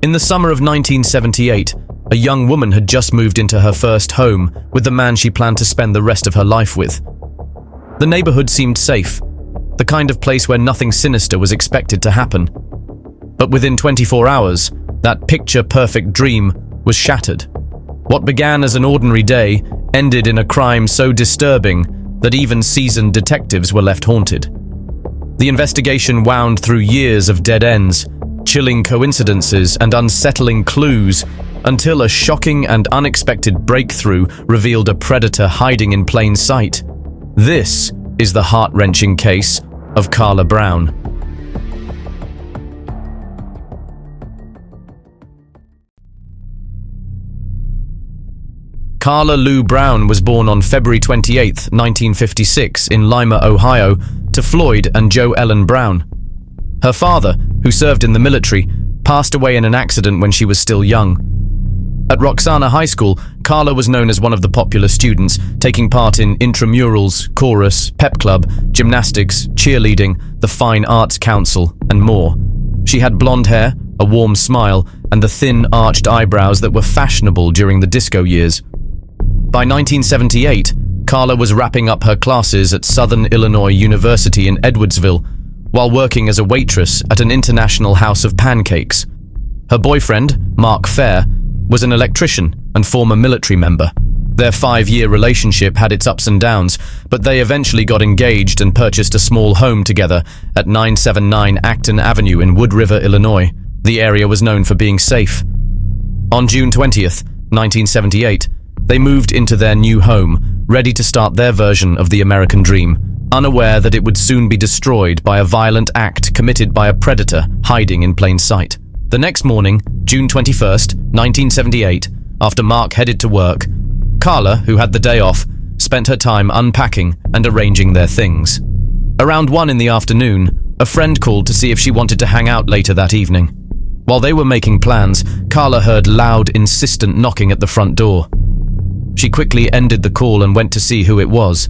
In the summer of 1978, a young woman had just moved into her first home with the man she planned to spend the rest of her life with. The neighborhood seemed safe, the kind of place where nothing sinister was expected to happen. But within 24 hours, that picture-perfect dream was shattered. What began as an ordinary day ended in a crime so disturbing that even seasoned detectives were left haunted. The investigation wound through years of dead ends, chilling coincidences and unsettling clues, until a shocking and unexpected breakthrough revealed a predator hiding in plain sight. This is the heart-wrenching case of Karla Brown. Karla Lou Brown was born on February 28, 1956 in Lima, Ohio, to Floyd and Joe Ellen Brown. Her father, who served in the military, passed away in an accident when she was still young. At Roxana High School, Karla was known as one of the popular students, taking part in intramurals, chorus, pep club, gymnastics, cheerleading, the Fine Arts Council, and more. She had blonde hair, a warm smile, and the thin, arched eyebrows that were fashionable during the disco years. By 1978, Karla was wrapping up her classes at Southern Illinois University in Edwardsville, while working as a waitress at an international house of pancakes. Her boyfriend, Mark Fair, was an electrician and former military member. Their 5-year relationship had its ups and downs, but they eventually got engaged and purchased a small home together at 979 Acton Avenue in Wood River, Illinois. The area was known for being safe. On June 20th, 1978, they moved into their new home, ready to start their version of the American dream, unaware that it would soon be destroyed by a violent act committed by a predator hiding in plain sight. The next morning, June 21st, 1978, after Mark headed to work, Karla, who had the day off, spent her time unpacking and arranging their things. Around 1 in the afternoon, a friend called to see if she wanted to hang out later that evening. While they were making plans, Karla heard loud, insistent knocking at the front door. She quickly ended the call and went to see who it was.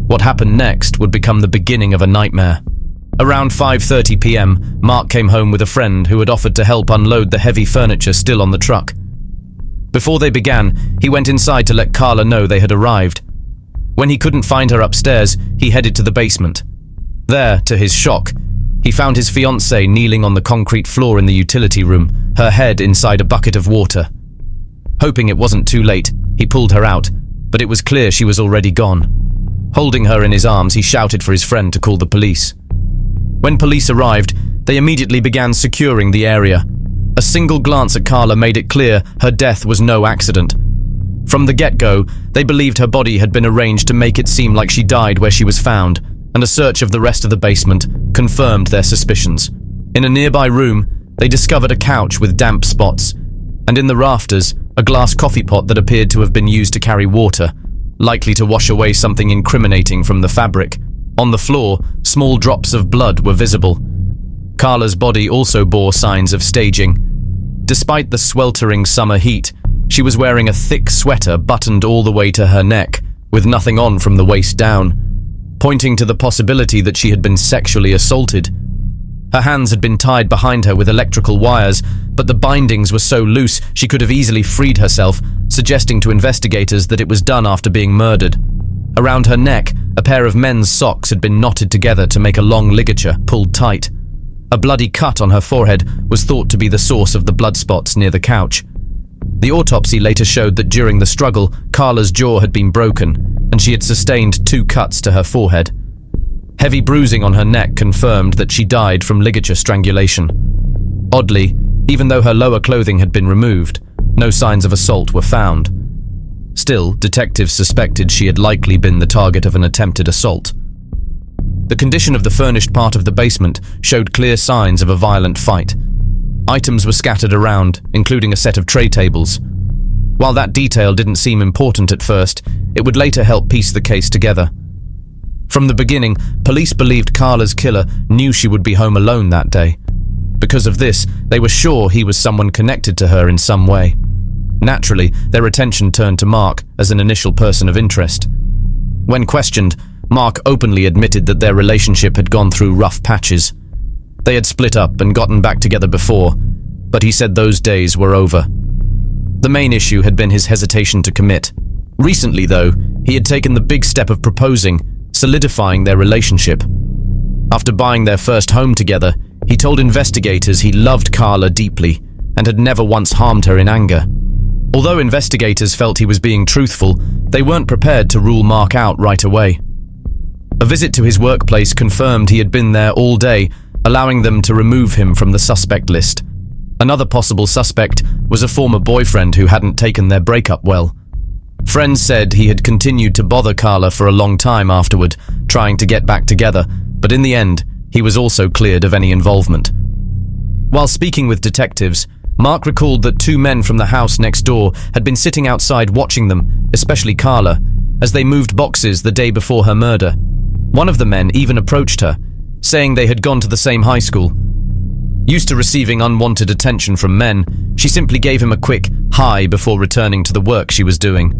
What happened next would become the beginning of a nightmare. Around 5:30 p.m., Mark came home with a friend who had offered to help unload the heavy furniture still on the truck. Before they began, he went inside to let Karla know they had arrived. When he couldn't find her upstairs, he headed to the basement. There, to his shock, he found his fiancée kneeling on the concrete floor in the utility room, her head inside a bucket of water. Hoping it wasn't too late, he pulled her out, but it was clear she was already gone. Holding her in his arms, he shouted for his friend to call the police. When police arrived, they immediately began securing the area. A single glance at Karla made it clear her death was no accident. From the get-go, they believed her body had been arranged to make it seem like she died where she was found, and a search of the rest of the basement confirmed their suspicions. In a nearby room, they discovered a couch with damp spots, and in the rafters, a glass coffee pot that appeared to have been used to carry water, likely to wash away something incriminating from the fabric. On the floor, small drops of blood were visible. Karla's body also bore signs of staging. Despite the sweltering summer heat, she was wearing a thick sweater buttoned all the way to her neck, with nothing on from the waist down, pointing to the possibility that she had been sexually assaulted. Her hands had been tied behind her with electrical wires, but the bindings were so loose she could have easily freed herself, suggesting to investigators that it was done after being murdered. Around her neck, a pair of men's socks had been knotted together to make a long ligature pulled tight. A bloody cut on her forehead was thought to be the source of the blood spots near the couch. The autopsy later showed that during the struggle, Karla's jaw had been broken, and she had sustained 2 cuts to her forehead. Heavy bruising on her neck confirmed that she died from ligature strangulation. Oddly, even though her lower clothing had been removed, no signs of assault were found. Still, detectives suspected she had likely been the target of an attempted assault. The condition of the furnished part of the basement showed clear signs of a violent fight. Items were scattered around, including a set of tray tables. While that detail didn't seem important at first, it would later help piece the case together. From the beginning, police believed Karla's killer knew she would be home alone that day. Because of this, they were sure he was someone connected to her in some way. Naturally, their attention turned to Mark as an initial person of interest. When questioned, Mark openly admitted that their relationship had gone through rough patches. They had split up and gotten back together before. but he said those days were over. The main issue had been his hesitation to commit. Recently, though, he had taken the big step of proposing, solidifying their relationship. After buying their first home together, he told investigators he loved Karla deeply and had never once harmed her in anger. Although investigators felt he was being truthful, they weren't prepared to rule Mark out right away. A visit to his workplace confirmed he had been there all day, allowing them to remove him from the suspect list. Another possible suspect was a former boyfriend who hadn't taken their breakup well. Friends said he had continued to bother Karla for a long time afterward, trying to get back together, but in the end, he was also cleared of any involvement. While speaking with detectives, Mark recalled that two men from the house next door had been sitting outside watching them, especially Karla, as they moved boxes the day before her murder. One of the men even approached her, saying they had gone to the same high school. Used to receiving unwanted attention from men, she simply gave him a quick hi before returning to the work she was doing.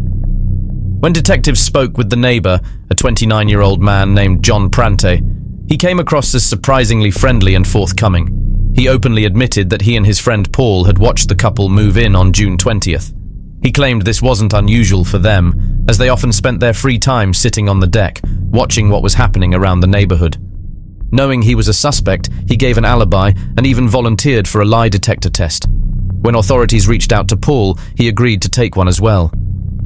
When detectives spoke with the neighbor, a 29-year-old man named John Prante, he came across as surprisingly friendly and forthcoming. He openly admitted that he and his friend Paul had watched the couple move in on June 20th. He claimed this wasn't unusual for them, as they often spent their free time sitting on the deck, watching what was happening around the neighborhood. Knowing he was a suspect, he gave an alibi and even volunteered for a lie detector test. When authorities reached out to Paul, he agreed to take one as well.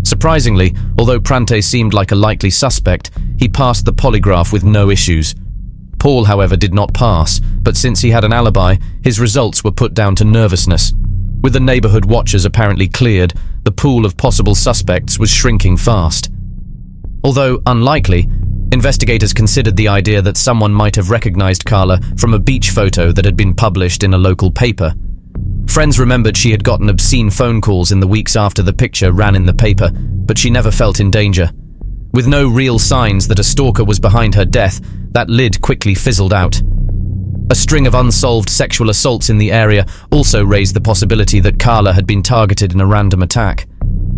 Surprisingly, although Prante seemed like a likely suspect, he passed the polygraph with no issues. Paul, however, did not pass, but since he had an alibi, his results were put down to nervousness. With the neighborhood watchers apparently cleared, the pool of possible suspects was shrinking fast. Although unlikely, investigators considered the idea that someone might have recognized Karla from a beach photo that had been published in a local paper. Friends remembered she had gotten obscene phone calls in the weeks after the picture ran in the paper, but she never felt in danger. With no real signs that a stalker was behind her death, that lid quickly fizzled out. A string of unsolved sexual assaults in the area also raised the possibility that Karla had been targeted in a random attack.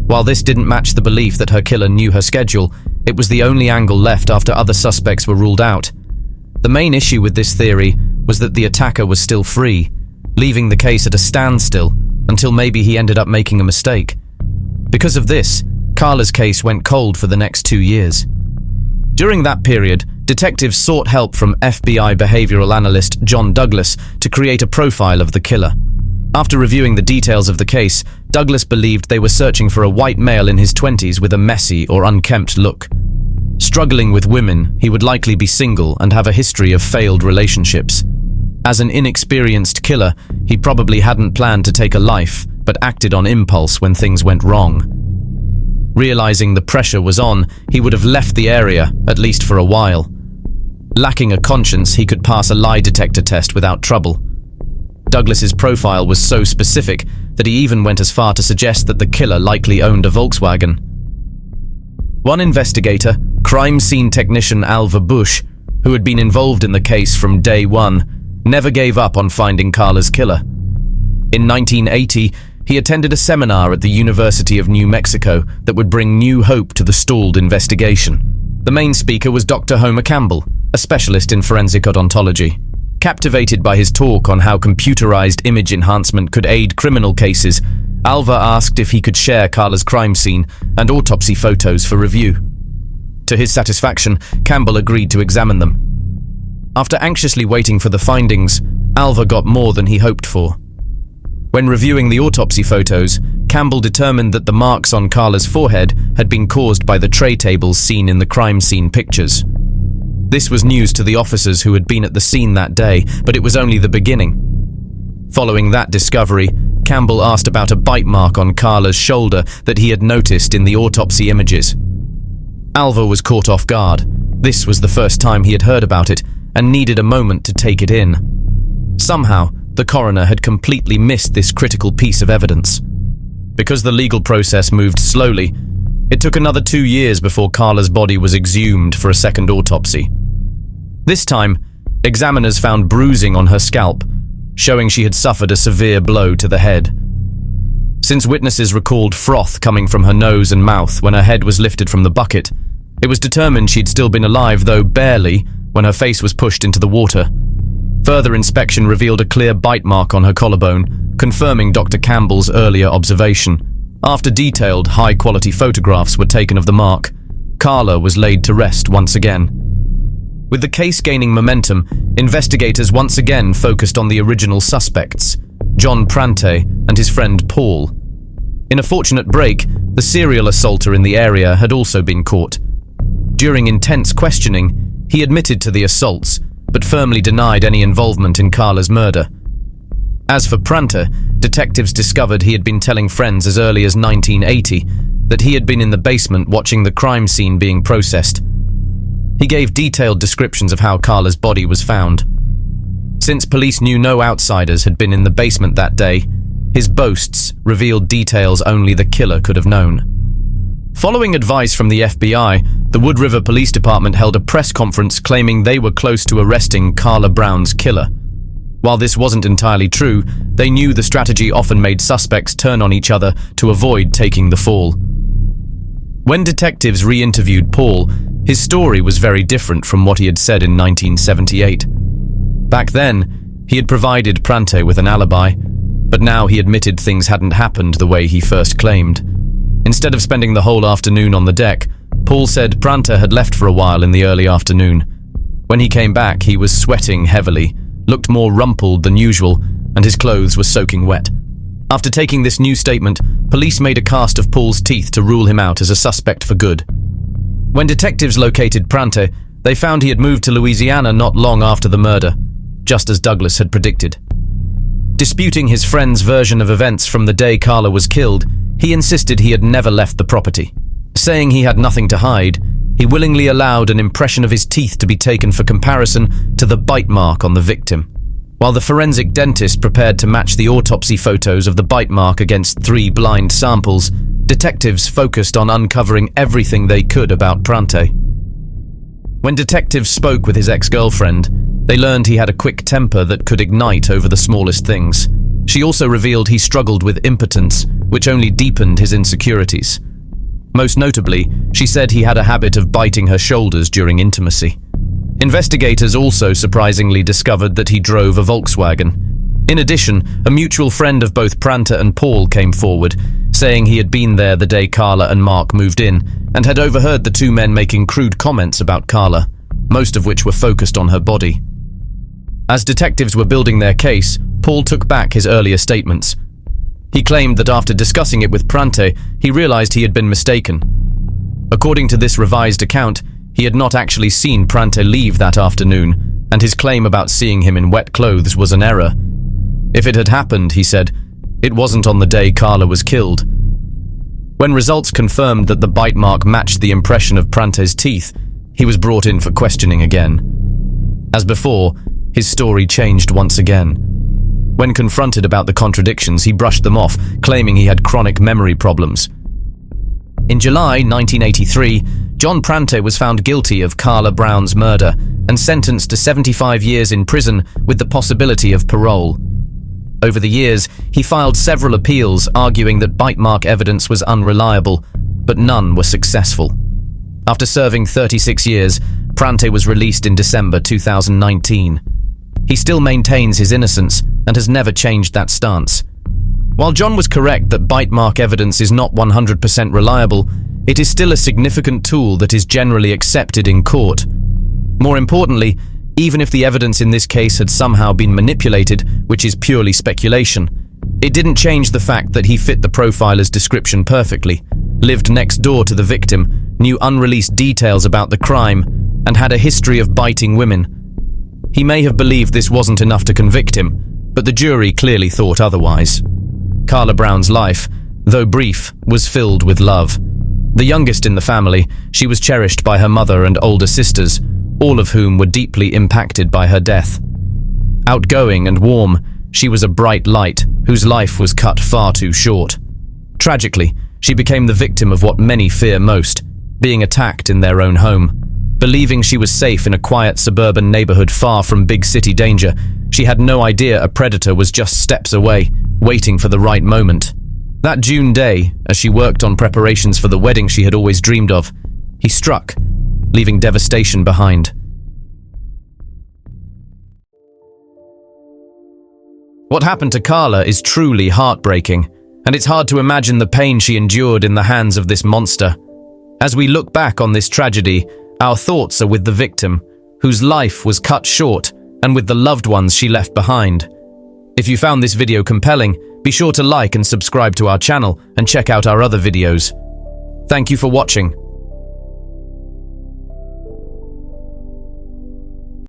While this didn't match the belief that her killer knew her schedule, it was the only angle left after other suspects were ruled out. The main issue with this theory was that the attacker was still free, leaving the case at a standstill until maybe he ended up making a mistake. Because of this, Karla's case went cold for the next 2 years. During that period, detectives sought help from FBI behavioral analyst John Douglas to create a profile of the killer. After reviewing the details of the case, Douglas believed they were searching for a white male in his 20s with a messy or unkempt look. Struggling with women, he would likely be single and have a history of failed relationships. As an inexperienced killer, he probably hadn't planned to take a life, but acted on impulse when things went wrong. Realizing the pressure was on, he would have left the area, at least for a while. Lacking a conscience, he could pass a lie detector test without trouble. Douglas's profile was so specific that he even went as far to suggest that the killer likely owned a Volkswagen. One investigator, crime scene technician Alva Bush, who had been involved in the case from day one, never gave up on finding Karla's killer. In 1980, he attended a seminar at the University of New Mexico that would bring new hope to the stalled investigation. The main speaker was Dr. Homer Campbell, a specialist in forensic odontology. Captivated by his talk on how computerized image enhancement could aid criminal cases, Alva asked if he could share Karla's crime scene and autopsy photos for review. To his satisfaction, Campbell agreed to examine them. After anxiously waiting for the findings, Alva got more than he hoped for. When reviewing the autopsy photos, Campbell determined that the marks on Karla's forehead had been caused by the tray tables seen in the crime scene pictures. This was news to the officers who had been at the scene that day, but it was only the beginning. Following that discovery, Campbell asked about a bite mark on Karla's shoulder that he had noticed in the autopsy images. Alva was caught off guard. This was the first time he had heard about it and needed a moment to take it in. Somehow, the coroner had completely missed this critical piece of evidence. Because the legal process moved slowly, it took another 2 years before Karla's body was exhumed for a second autopsy. This time, examiners found bruising on her scalp, showing she had suffered a severe blow to the head. Since witnesses recalled froth coming from her nose and mouth when her head was lifted from the bucket, it was determined she'd still been alive, though barely, when her face was pushed into the water. Further inspection revealed a clear bite mark on her collarbone, confirming Dr. Campbell's earlier observation. After detailed, high-quality photographs were taken of the mark, Karla was laid to rest once again. With the case gaining momentum, investigators once again focused on the original suspects, John Prante and his friend Paul. In a fortunate break, the serial assaulter in the area had also been caught. During intense questioning, he admitted to the assaults, but firmly denied any involvement in Karla's murder. As for Prante, detectives discovered he had been telling friends as early as 1980 that he had been in the basement watching the crime scene being processed. He gave detailed descriptions of how Karla's body was found. Since police knew no outsiders had been in the basement that day, his boasts revealed details only the killer could have known. Following advice from the FBI, the Wood River Police Department held a press conference claiming they were close to arresting Karla Brown's killer. While this wasn't entirely true, they knew the strategy often made suspects turn on each other to avoid taking the fall. When detectives re-interviewed Paul, his story was very different from what he had said in 1978. Back then, he had provided Prante with an alibi, but now he admitted things hadn't happened the way he first claimed. Instead of spending the whole afternoon on the deck, Paul said Prante had left for a while in the early afternoon. When he came back, he was sweating heavily, looked more rumpled than usual, and his clothes were soaking wet. After taking this new statement, police made a cast of Paul's teeth to rule him out as a suspect for good. When detectives located Prante, they found he had moved to Louisiana not long after the murder, just as Douglas had predicted. Disputing his friend's version of events from the day Karla was killed, he insisted he had never left the property. Saying he had nothing to hide, he willingly allowed an impression of his teeth to be taken for comparison to the bite mark on the victim. While the forensic dentist prepared to match the autopsy photos of the bite mark against 3 blind samples, detectives focused on uncovering everything they could about Prante. When detectives spoke with his ex-girlfriend, they learned he had a quick temper that could ignite over the smallest things. She also revealed he struggled with impotence, which only deepened his insecurities. Most notably, she said he had a habit of biting her shoulders during intimacy. Investigators also surprisingly discovered that he drove a Volkswagen. In addition, a mutual friend of both Prante and Paul came forward, saying he had been there the day Karla and Mark moved in, and had overheard the two men making crude comments about Karla, most of which were focused on her body. As detectives were building their case, Paul took back his earlier statements. He claimed that after discussing it with Prante, he realized he had been mistaken. According to this revised account, he had not actually seen Prante leave that afternoon, and his claim about seeing him in wet clothes was an error. If it had happened, he said, it wasn't on the day Karla was killed. When results confirmed that the bite mark matched the impression of Prante's teeth, he was brought in for questioning again. As before, his story changed once again. When confronted about the contradictions, he brushed them off, claiming he had chronic memory problems. In July 1983, John Prante was found guilty of Karla Brown's murder and sentenced to 75 years in prison with the possibility of parole. Over the years, he filed several appeals arguing that bite mark evidence was unreliable, but none were successful. After serving 36 years, Prante was released in December 2019. He still maintains his innocence and has never changed that stance. While John was correct that bite mark evidence is not 100% reliable, it is still a significant tool that is generally accepted in court. More importantly, even if the evidence in this case had somehow been manipulated, which is purely speculation, it didn't change the fact that he fit the profiler's description perfectly, lived next door to the victim, knew unreleased details about the crime, and had a history of biting women. He may have believed this wasn't enough to convict him, but the jury clearly thought otherwise. Karla Brown's life, though brief, was filled with love. The youngest in the family, she was cherished by her mother and older sisters, all of whom were deeply impacted by her death. Outgoing and warm, she was a bright light whose life was cut far too short. Tragically, she became the victim of what many fear most, being attacked in their own home. Believing she was safe in a quiet suburban neighborhood far from big city danger, she had no idea a predator was just steps away, waiting for the right moment. That June day, as she worked on preparations for the wedding she had always dreamed of, he struck, leaving devastation behind. What happened to Karla is truly heartbreaking, and it's hard to imagine the pain she endured in the hands of this monster. As we look back on this tragedy, our thoughts are with the victim, whose life was cut short, and with the loved ones she left behind. If you found this video compelling, be sure to like and subscribe to our channel and check out our other videos. Thank you for watching.